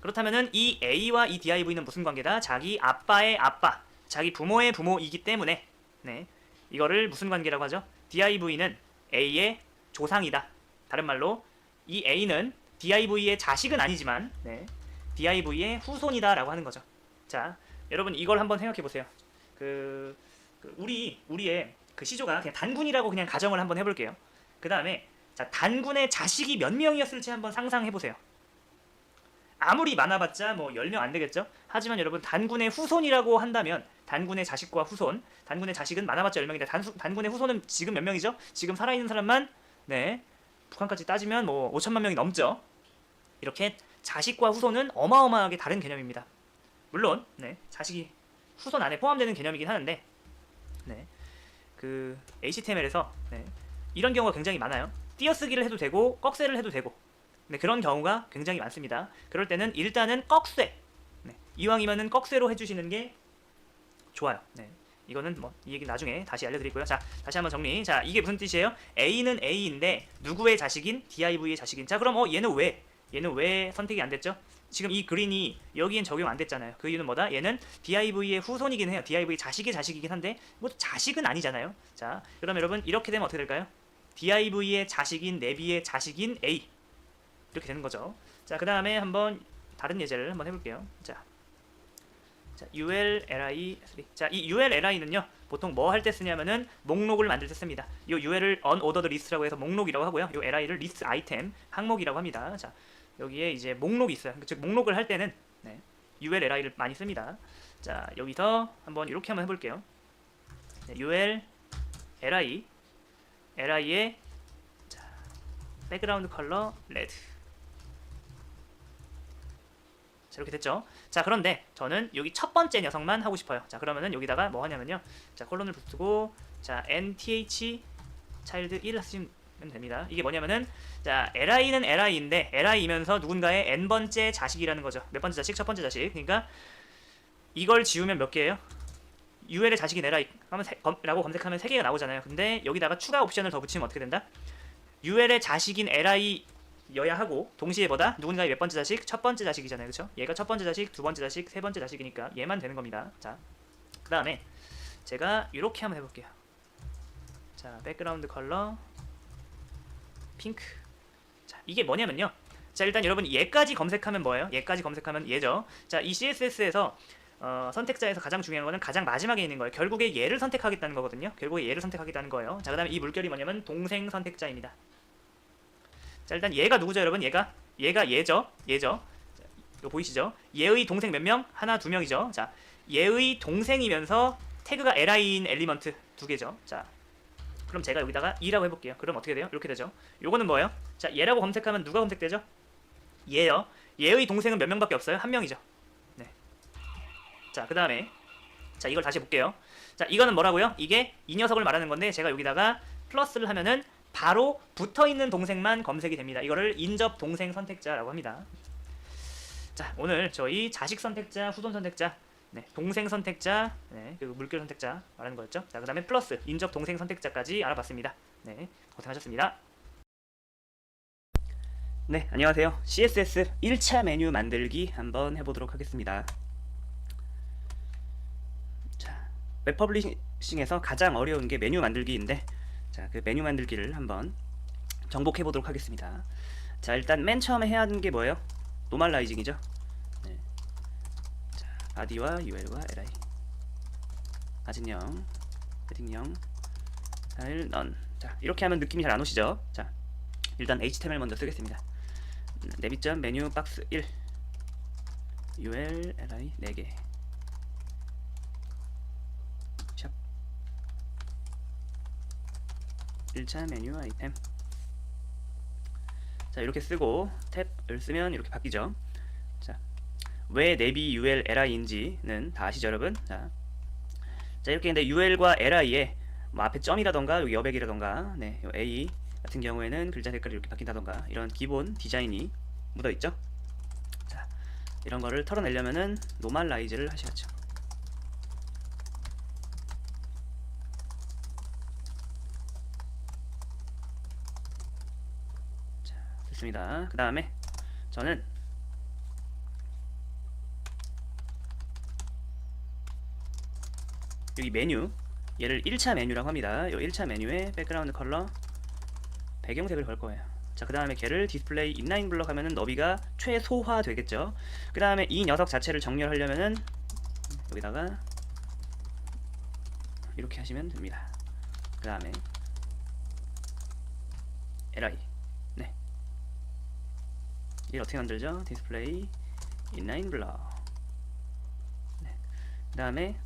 그렇다면은 이 A와 이 div는 무슨 관계다? 자기 아빠의 아빠, 자기 부모의 부모이기 때문에, 네, 이거를 무슨 관계라고 하죠? div는 A의 조상이다. 다른 말로 이 A는 div의 자식은 아니지만, 네, div의 후손이다라고 하는 거죠. 자 여러분 이걸 한번 생각해 보세요. 우리의 그 시조가 그냥 단군이라고 그냥 가정을 한번 해볼게요. 그 다음에 자 단군의 자식이 몇 명이었을지 한번 상상해 보세요. 아무리 많아봤자 뭐 10명 안 되겠죠? 하지만 여러분 단군의 후손이라고 한다면, 단군의 자식과 후손, 단군의 자식은 많아봤자 10명인데 단군의 후손은 지금 몇 명이죠? 지금 살아있는 사람만, 네, 북한까지 따지면 뭐 5천만 명이 넘죠. 이렇게 자식과 후손은 어마어마하게 다른 개념입니다. 물론 네, 자식이 후손 안에 포함되는 개념이긴 하는데, 네, 그 HTML에서 네, 이런 경우가 굉장히 많아요. 띄어쓰기를 해도 되고 꺽쇠를 해도 되고, 네, 그런 경우가 굉장히 많습니다. 그럴 때는 일단은 꺽쇠, 네, 이왕이면은 꺽쇠로 해주시는 게 좋아요. 네, 이거는 뭐 이 얘기 나중에 다시 알려드리고요. 자 다시 한번 정리. 자 이게 무슨 뜻이에요? A는 A인데 누구의 자식인? div의 자식인. 자 그럼 얘는 왜 선택이 안 됐죠? 지금 이 그린이 여기엔 적용 안 됐잖아요. 그 이유는 뭐다? 얘는 div의 후손이긴 해요. div의 자식의 자식이긴 한데 뭐 자식은 아니잖아요. 자 그럼 여러분 이렇게 되면 어떻게 될까요? div의 자식인 내비의 자식인 A, 이렇게 되는 거죠. 자 그 다음에 한번 다른 예제를 한번 해볼게요. 자 ulli3. 자 이 ulli는요 보통 뭐 할 때 쓰냐면은 목록을 만들 때 씁니다. 이 ul을 unordered list라고 해서 목록이라고 하고요. 이 li를 list item 항목이라고 합니다. 자 여기에 이제 목록이 있어요. 즉 목록을 할 때는 네, ulli를 많이 씁니다. 자 여기서 한번 이렇게 한번 해볼게요. 네, ulli li의 자, 백그라운드 컬러 레드. 자 이렇게 됐죠. 자 그런데 저는 여기 첫 번째 녀석만 하고 싶어요. 자 그러면은 여기다가 뭐 하냐면요, 자 콜론을 붙이고 자 nth 차일드 1 쓰시면 됩니다. 이게 뭐냐면은 자 li는 li인데 li이면서 누군가의 n번째 자식이라는 거죠. 몇 번째 자식? 첫 번째 자식. 그러니까 이걸 지우면 몇 개예요? ul의 자식인 li 라고 검색하면 3개가 나오잖아요. 근데 여기다가 추가 옵션을 더 붙이면 어떻게 된다? ul의 자식인 li 여야 하고 동시에 뭐다? 누군가의 몇 번째 자식? 첫 번째 자식이잖아요. 그쵸? 얘가 첫 번째 자식, 두 번째 자식, 세 번째 자식이니까 얘만 되는 겁니다. 자, 그 다음에 제가 이렇게 한번 해볼게요. 자, 백그라운드 컬러 핑크. 자, 이게 뭐냐면요, 자, 일단 여러분 얘까지 검색하면 뭐예요? 얘까지 검색하면 얘죠. 자, 이 CSS에서 선택자에서 가장 중요한 거는 가장 마지막에 있는 거예요. 결국에 얘를 선택하겠다는 거거든요. 결국에 얘를 선택하겠다는 거예요. 자, 그 다음에 이 물결이 뭐냐면 동생 선택자입니다. 자, 일단 얘가 누구죠, 여러분? 얘가 얘죠. 자, 이거 보이시죠? 얘의 동생 몇 명? 하나, 두 명이죠. 자, 얘의 동생이면서 태그가 li인 엘리먼트 두 개죠. 자, 그럼 제가 여기다가 2라고 해볼게요. 그럼 어떻게 돼요? 이렇게 되죠. 요거는 뭐예요? 자, 얘라고 검색하면 누가 검색되죠? 얘요. 얘의 동생은 몇 명밖에 없어요? 한 명이죠. 네. 자, 그 다음에 자, 이걸 다시 볼게요. 자, 이거는 뭐라고요? 이게 이 녀석을 말하는 건데 제가 여기다가 플러스를 하면은 바로 붙어있는 동생만 검색이 됩니다. 이거를 인접 동생 선택자라고 합니다. 자, 오늘 저희 자식 선택자, 후손 선택자, 네, 동생 선택자, 네, 그리고 물결 선택자 말하는 거였죠. 자, 그 다음에 플러스 인접 동생 선택자까지 알아봤습니다. 네, 고생하셨습니다. 네, 안녕하세요. CSS 1차 메뉴 만들기 한번 해보도록 하겠습니다. 자, 웹 퍼블리싱에서 가장 어려운 게 메뉴 만들기인데, 자, 그 메뉴 만들기를 한번 정복해 보도록 하겠습니다. 자, 일단 맨 처음에 해야 하는 게 뭐예요? 노멀라이징이죠. 네. 자, 바디와 UL과 LI, 아진영, 헤딩영, 스타일 넌. 자, 이렇게 하면 느낌이 잘 안 오시죠? 자, 일단 HTML 먼저 쓰겠습니다. 내비점 메뉴 박스 1, UL, LI 4개, 샵 1차 메뉴 아이템. 자, 이렇게 쓰고 탭을 쓰면 이렇게 바뀌죠. 자, 왜 내비 UL, LI인지는 다 아시죠, 여러분? 자, 이렇게 근데 UL과 LI에 뭐 앞에 점이라던가 여기 여백이라던가, 네, 요 A 같은 경우에는 글자 색깔이 이렇게 바뀐다던가 이런 기본 디자인이 묻어있죠. 자, 이런 거를 털어내려면은 노멀라이즈를 하셔야죠. 자, 됐습니다. 그 다음에 저는 여기 메뉴, 얘를 1차 메뉴라고 합니다. 이 1차 메뉴에 백그라운드 컬러 배경색을 걸 거예요. 자, 그 다음에 걔를 디스플레이 인라인 블럭 하면은 너비가 최소화 되겠죠. 그 다음에 이 녀석 자체를 정렬하려면은 여기다가 이렇게 하시면 됩니다. 그 다음에 li, 네, 이걸 어떻게 만들죠? 디스플레이 인라인 블럭. 네. 그 다음에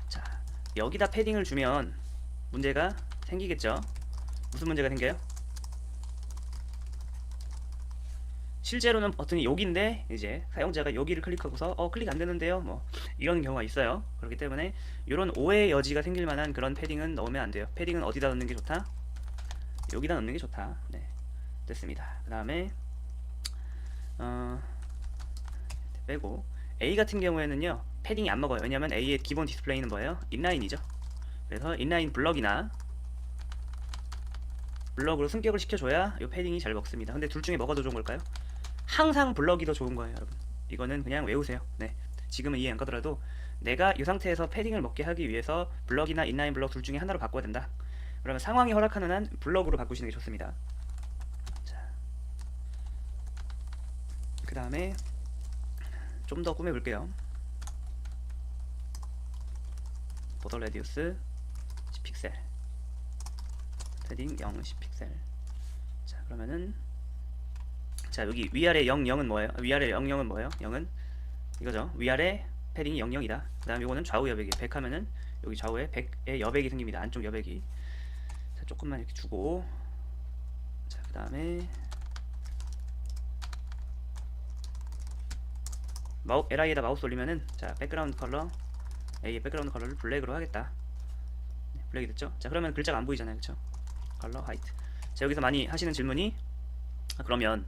자, 여기다 패딩을 주면 문제가 생기겠죠. 무슨 문제가 생겨요? 실제로는 버튼이 여기인데 이제 사용자가 여기를 클릭하고서 클릭 안 되는데요, 뭐 이런 경우가 있어요. 그렇기 때문에 이런 오해 여지가 생길 만한 그런 패딩은 넣으면 안 돼요. 패딩은 어디다 넣는 게 좋다? 여기다 넣는 게 좋다. 네, 됐습니다. 그 다음에 빼고 A 같은 경우에는요 패딩이 안 먹어요. 왜냐면 A의 기본 디스플레이는 뭐예요? 인라인이죠. 그래서 인라인 블럭이나 블럭으로 승격을 시켜줘야 이 패딩이 잘 먹습니다. 근데 둘 중에 뭐가 더 좋은 걸까요? 항상 블럭이 더 좋은 거예요, 여러분. 이거는 그냥 외우세요. 네, 지금은 이해 안 가더라도 내가 이 상태에서 패딩을 먹게 하기 위해서 블럭이나 인라인 블럭 둘 중에 하나로 바꿔야 된다. 그러면 상황이 허락하는 한 블럭으로 바꾸시는 게 좋습니다. 자, 그 다음에 좀 더 꾸며볼게요. 보더 레디우스 10픽셀, 패딩 0, 10픽셀. 자, 그러면은 자, 여기 위아래 0, 0은 뭐예요? 위아래 0, 0은 뭐예요? 0은 이거죠. 위아래 패딩이 0, 0이다. 그 다음에 이거는 좌우 여백이 100 하면은 여기 좌우에 100의 여백이 생깁니다. 안쪽 여백이. 자, 조금만 이렇게 주고, 자, 그 다음에 LI에다 마우스 올리면은 자, 백그라운드 컬러 A의 백그라운드 컬러를 블랙으로 하겠다. 네, 블랙이 됐죠? 자, 그러면 글자가 안 보이잖아요, 그쵸? 컬러 화이트. 자, 여기서 많이 하시는 질문이 그러면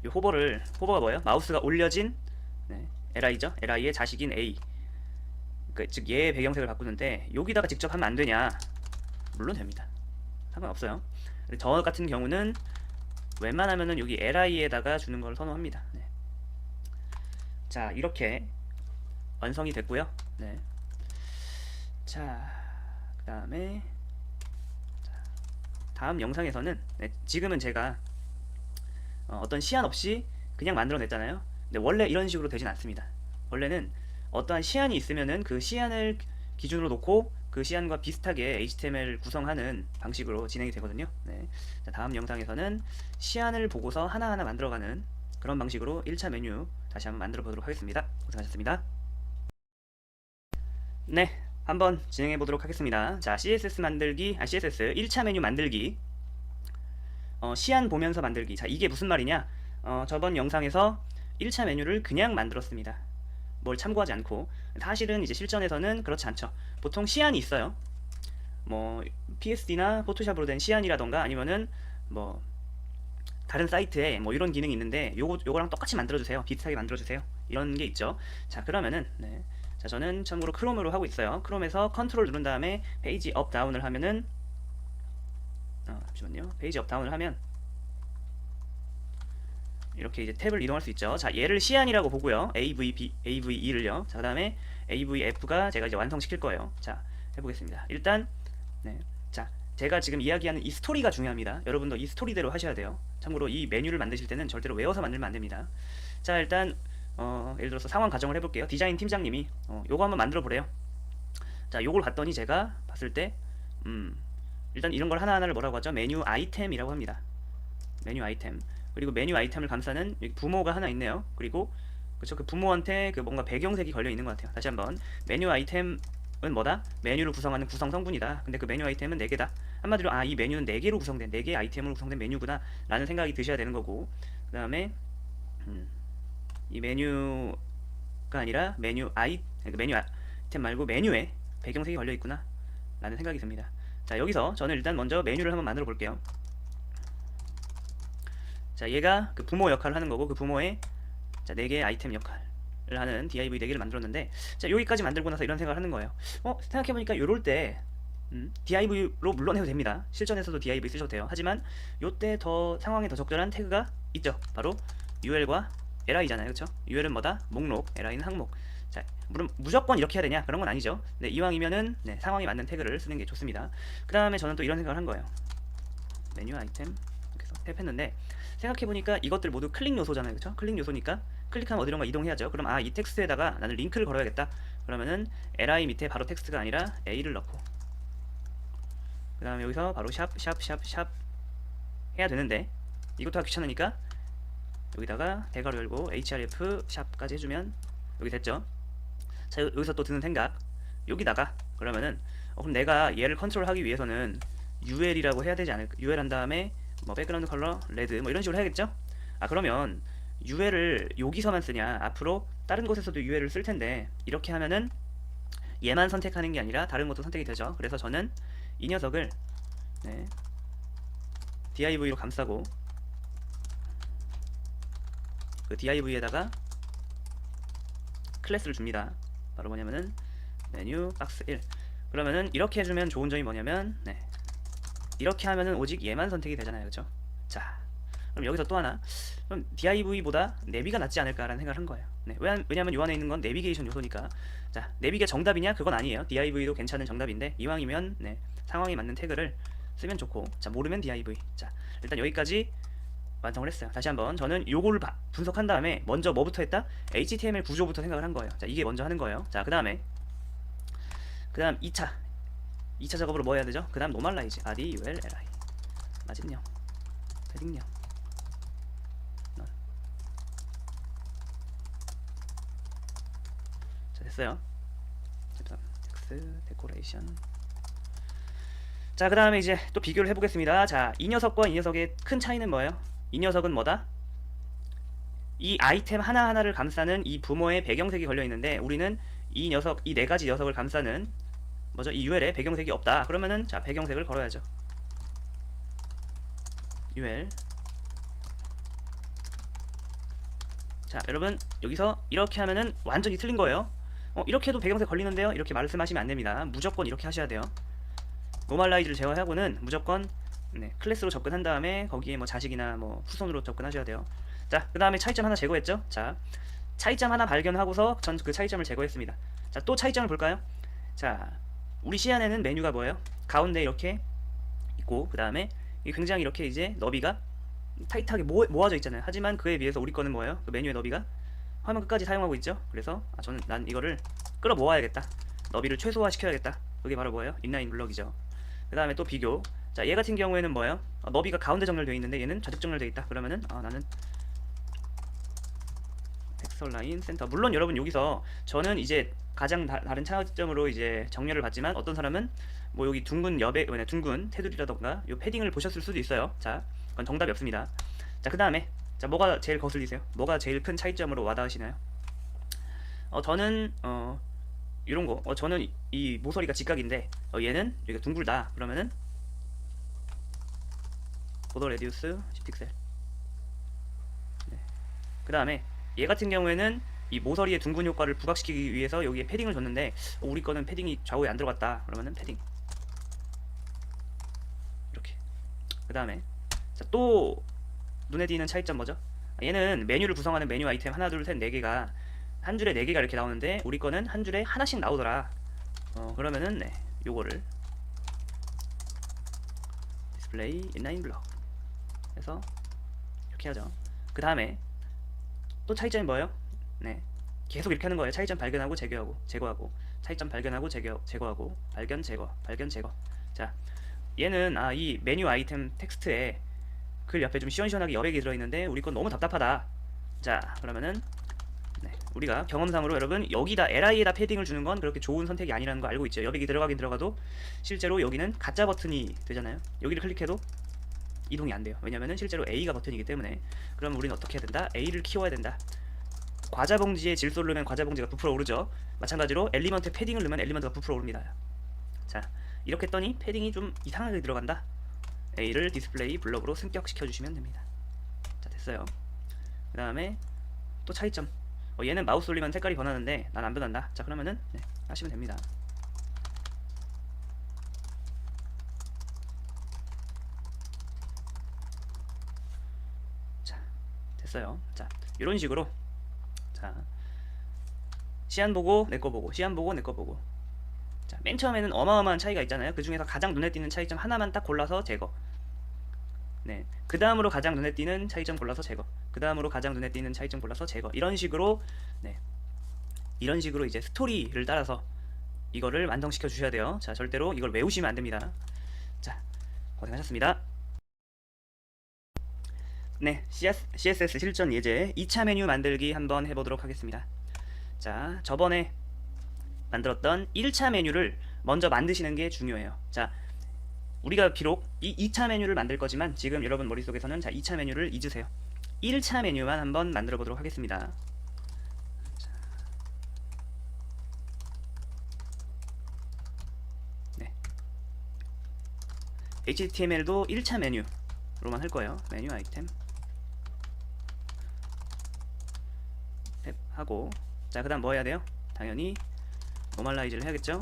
이 호버가 뭐예요? 마우스가 올려진, 네, LI죠? LI의 자식인 A, 즉 얘의 배경색을 바꾸는데 여기다가 직접 하면 안 되냐? 물론 됩니다. 상관없어요. 저 같은 경우는 웬만하면은 여기 LI에다가 주는 걸 선호합니다. 네. 자, 이렇게 완성이 됐고요. 네. 자, 그 다음에 다음 영상에서는, 네, 지금은 제가 어떤 시안 없이 그냥 만들어냈잖아요. 근데 원래 이런 식으로 되진 않습니다. 원래는 어떠한 시안이 있으면은 그 시안을 기준으로 놓고 그 시안과 비슷하게 HTML 구성하는 방식으로 진행이 되거든요. 네. 자, 다음 영상에서는 시안을 보고서 하나하나 만들어가는 그런 방식으로 1차 메뉴 다시 한번 만들어 보도록 하겠습니다. 고생하셨습니다. 네, 한번 진행해 보도록 하겠습니다. 자, CSS 만들기, CSS 1차 메뉴 만들기, 시안 보면서 만들기. 자, 이게 무슨 말이냐? 저번 영상에서 1차 메뉴를 그냥 만들었습니다. 뭘 참고하지 않고. 사실은 이제 실전에서는 그렇지 않죠. 보통 시안이 있어요. 뭐 PSD나 포토샵으로 된 시안이라던가 아니면은 뭐 다른 사이트에 뭐 이런 기능이 있는데 요거랑 똑같이 만들어주세요. 비슷하게 만들어주세요. 이런 게 있죠. 자, 그러면은 네. 자, 저는 참고로 크롬으로 하고 있어요. 크롬에서 컨트롤 누른 다음에 페이지 업 다운을 하면은 잠시만요. 페이지 업 다운을 하면 이렇게 이제 탭을 이동할 수 있죠. 자, 얘를 시안이라고 보고요. AVE를요. 자, 그 다음에 AVF가 제가 이제 완성시킬 거예요. 자, 해보겠습니다. 일단, 네. 자, 제가 지금 이야기하는 이 스토리가 중요합니다. 여러분도 이 스토리대로 하셔야 돼요. 참고로 이 메뉴를 만드실 때는 절대로 외워서 만들면 안 됩니다. 자, 일단, 예를 들어서 상황 가정을 해볼게요. 디자인 팀장님이, 요거 한번 만들어 보래요. 자, 요걸 봤더니 제가 봤을 때, 일단 이런 걸 하나하나를 뭐라고 하죠? 메뉴 아이템이라고 합니다. 메뉴 아이템. 그리고 메뉴 아이템을 감싸는 여기 부모가 하나 있네요. 그리고 그쵸, 그 부모한테 그 뭔가 배경색이 걸려 있는 것 같아요. 다시 한번 메뉴 아이템은 뭐다? 메뉴를 구성하는 구성 성분이다. 근데 그 메뉴 아이템은 4개다. 한마디로 이 메뉴는 4개로 구성된 4개의 아이템으로 구성된 메뉴구나 라는 생각이 드셔야 되는 거고, 그 다음에 이 메뉴가 아니라 메뉴 아이템 말고 메뉴에 배경색이 걸려 있구나 라는 생각이 듭니다. 자, 여기서 저는 일단 먼저 메뉴를 한번 만들어 볼게요. 자, 얘가 그 부모 역할을 하는 거고, 그 부모의 자, 4개의 아이템 역할을 하는 div 4개를 만들었는데, 자, 여기까지 만들고 나서 이런 생각을 하는 거예요. 생각해보니까 요럴 때 div로 물론 해도 됩니다. 실전에서도 div 쓰셔도 돼요. 하지만 요때 더 상황에 더 적절한 태그가 있죠. 바로 ul과 li잖아요. 그쵸? ul은 뭐다? 목록, li는 항목. 자, 물론 무조건 이렇게 해야 되냐? 그런 건 아니죠. 네, 이왕이면은 상황에 맞는 태그를 쓰는 게 좋습니다. 그 다음에 저는 또 이런 생각을 한 거예요. 메뉴 아이템 이렇게 해서 탭했는데, 생각해보니까 이것들 모두 클릭 요소잖아요. 그쵸? 클릭 요소니까 클릭하면 어디론가 이동해야죠. 그럼 이 텍스트에다가 나는 링크를 걸어야겠다. 그러면은 li 밑에 바로 텍스트가 아니라 a를 넣고, 그 다음에 여기서 바로 샵 해야 되는데, 이것도 하기 귀찮으니까 여기다가 대괄호 열고 href 샵까지 해주면 여기 됐죠. 자, 여기서 또 드는 생각, 여기다가 그러면은 그럼 내가 얘를 컨트롤하기 위해서는 ul이라고 해야 되지 않을까? ul 한 다음에 뭐 백그라운드 컬러 레드 뭐 이런 식으로 해야겠죠? 그러면 ul을 여기서만 쓰냐? 앞으로 다른 곳에서도 ul을 쓸 텐데, 이렇게 하면은 얘만 선택하는 게 아니라 다른 것도 선택이 되죠. 그래서 저는 이 녀석을 div로 감싸고, 그 div에다가 클래스를 줍니다. 바로 뭐냐면은 메뉴 박스 1. 그러면은 이렇게 해주면 좋은 점이 뭐냐면, 이렇게 하면은 오직 얘만 선택이 되잖아요. 그쵸? 자, 그럼 여기서 또 하나, 그럼 div보다 내비가 낫지 않을까라는 생각을 한 거예요. 왜냐면 요 안에 있는 건 내비게이션 요소니까. 자, 내비가 정답이냐? 그건 아니에요. div도 괜찮은 정답인데, 이왕이면 상황에 맞는 태그를 쓰면 좋고, 자, 모르면 div. 자, 일단 여기까지 완성을 했어요. 다시 한번 저는 요거를 분석한 다음에 먼저 뭐부터 했다? HTML 구조부터 생각을 한 거예요. 자, 이게 먼저 하는 거예요. 자, 그 다음 2차 작업으로 뭐 해야 되죠? 그 다음 노멀라이즈 RDULLI 마진령 패딩령 자, 됐어요. 텍스트 데코레이션. 자, 그 다음에 이제 또 비교를 해보겠습니다. 자, 이 녀석과 이 녀석의 큰 차이는 뭐예요? 이 녀석은 뭐다? 이 아이템 하나하나를 감싸는 이 부모의 배경색이 걸려있는데, 우리는 이 4가지 녀석을 감싸는 뭐죠? 이 ul에 배경색이 없다. 그러면은 자, 배경색을 걸어야죠. ul. 자, 여러분 여기서 이렇게 하면은 완전히 틀린 거예요. 이렇게 해도 배경색 걸리는데요? 이렇게 말씀하시면 안 됩니다. 무조건 이렇게 하셔야 돼요. 노멀라이즈를 제어하고는 무조건 클래스로 접근한 다음에 거기에 뭐 자식이나 뭐 후손으로 접근하셔야 돼요. 자, 그 다음에 차이점 하나 제거했죠. 자, 차이점 하나 발견하고서 전 그 차이점을 제거했습니다. 자, 또 차이점을 볼까요? 자, 우리 시안에는 메뉴가 뭐예요? 가운데 이렇게 있고, 그 다음에 굉장히 이렇게 이제 너비가 타이트하게 모아져 있잖아요. 하지만 그에 비해서 우리 거는 뭐예요? 그 메뉴의 너비가 화면 끝까지 사용하고 있죠. 그래서 난 이거를 끌어 모아야겠다, 너비를 최소화 시켜야겠다. 그게 바로 뭐예요? 인라인 블럭이죠. 그 다음에 또 비교. 자, 얘 같은 경우에는 뭐예요? 너비가 가운데 정렬되어 있는데 얘는 좌측 정렬되어 있다. 그러면은 나는 텍스처 라인 센터. 물론 여러분 여기서 저는 이제 가장 다른 차이점으로 이제 정렬을 받지만, 어떤 사람은 뭐 여기 둥근 둥근 테두리라던가 요 패딩을 보셨을 수도 있어요. 자, 그건 정답이 없습니다. 자, 그 다음에 자, 뭐가 제일 거슬리세요? 뭐가 제일 큰 차이점으로 와닿으시나요? 저는 이런 거. 저는 이 모서리가 직각인데 얘는 여기가 둥글다. 그러면은 보더 레디우스 10픽셀. 네. 그 다음에 얘 같은 경우에는 이 모서리의 둥근 효과를 부각시키기 위해서 여기에 패딩을 줬는데 우리 거는 패딩이 좌우에 안 들어갔다. 그러면은 패딩 이렇게. 그 다음에 또 눈에 띄는 차이점 뭐죠? 얘는 메뉴를 구성하는 메뉴 아이템 하나 둘 셋 네 개가 한 줄에 네 개가 이렇게 나오는데 우리 거는 한 줄에 하나씩 나오더라. 그러면은 요거를 디스플레이 인라인 블럭 해서 이렇게 하죠. 그 다음에 또 차이점이 뭐예요? 네, 계속 이렇게 하는 거예요. 차이점 발견하고 제거하고 차이점 발견하고 제거하고 발견 제거. 자, 얘는 이 메뉴 아이템 텍스트에 글 옆에 좀 시원시원하게 여백이 들어있는데 우리 건 너무 답답하다. 자, 그러면은 우리가 경험상으로 여러분 여기다 LI에다 패딩을 주는 건 그렇게 좋은 선택이 아니라는 거 알고 있죠. 여백이 들어가긴 들어가도 실제로 여기는 가짜 버튼이 되잖아요. 여기를 클릭해도 이동이 안 돼요. 왜냐면은 실제로 A가 버튼이기 때문에. 그럼 우리는 어떻게 해야 된다? A를 키워야 된다. 과자 봉지에 질소를 넣으면 과자 봉지가 부풀어 오르죠. 마찬가지로 엘리먼트에 패딩을 넣으면 엘리먼트가 부풀어 오릅니다. 자, 이렇게 했더니 패딩이 좀 이상하게 들어간다. A를 디스플레이 블럭으로 승격시켜 주시면 됩니다. 자, 됐어요. 그 다음에 또 차이점. 얘는 마우스 올리면 색깔이 변하는데 난 안 변한다. 자, 그러면은 하시면 됩니다. 자, 됐어요. 자, 이런 식으로 자, 시안 보고 내 거 보고 시안 보고 내 거 보고. 자, 맨 처음에는 어마어마한 차이가 있잖아요. 그 중에서 가장 눈에 띄는 차이점 하나만 딱 골라서 제거. 네, 그 다음으로 가장 눈에 띄는 차이점 골라서 제거. 그 다음으로 가장 눈에 띄는 차이점 골라서 제거. 이런 식으로 이런 식으로 이제 스토리를 따라서 이거를 완성시켜 주셔야 돼요. 자, 절대로 이걸 외우시면 안 됩니다. 자, 고생하셨습니다. 네, CSS 실전 예제 2차 메뉴 만들기 한번 해보도록 하겠습니다. 자, 저번에 만들었던 1차 메뉴를 먼저 만드시는 게 중요해요. 자, 우리가 비록 이 2차 메뉴를 만들 거지만 지금 여러분 머릿속에서는 자, 2차 메뉴를 잊으세요. 1차 메뉴만 한번 만들어 보도록 하겠습니다. 네, HTML도 1차 메뉴로만 할 거예요. 메뉴 아이템 탭 하고. 자, 그 다음 뭐 해야 돼요? 당연히 노멀라이즈를 해야겠죠.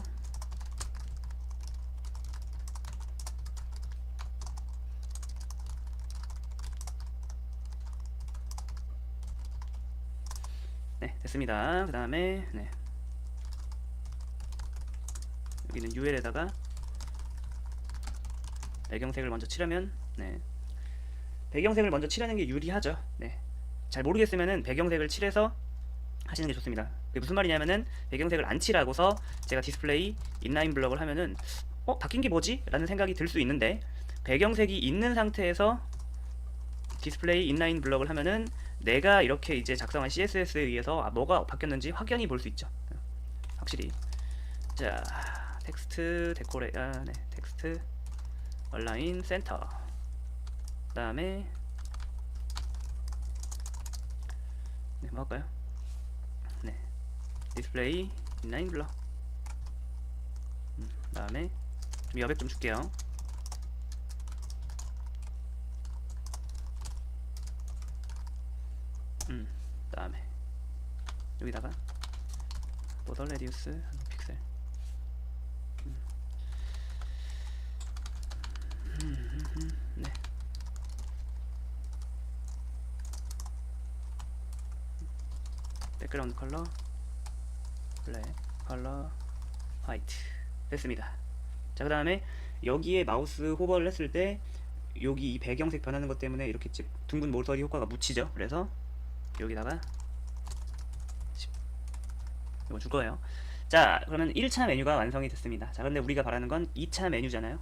네, 됐습니다. 그 다음에 여기는 UL에다가 배경색을 먼저 칠하면 배경색을 먼저 칠하는 게 유리하죠. 잘 모르겠으면은 배경색을 칠해서 하시는 게 좋습니다. 그게 무슨 말이냐면은 배경색을 안 칠하고서 제가 디스플레이 인라인 블럭을 하면은 바뀐 게 뭐지? 라는 생각이 들 수 있는데, 배경색이 있는 상태에서 디스플레이 인라인 블럭을 하면은 내가 이렇게 이제 작성한 CSS에 의해서 뭐가 바뀌었는지 확연히 볼 수 있죠. 확실히. 자, 텍스트 텍스트 얼라인 센터. 그 다음에 뭐 할까요? 디스플레이 인라인 블럭. 그 다음에 좀 여백 좀 줄게요. 그 다음에 여기다가 보더 레디우스 픽셀. 네, 백그라운드 컬러 블랙 컬러 화이트. 됐습니다. 자, 그 다음에 여기에 마우스 호버를 했을 때 여기 이 배경색 변하는 것 때문에 이렇게 둥근 모서리 효과가 묻히죠. 그래서 여기다가 이거 줄 거예요. 자, 그러면 1차 메뉴가 완성이 됐습니다. 자, 근데 우리가 바라는 건 2차 메뉴잖아요.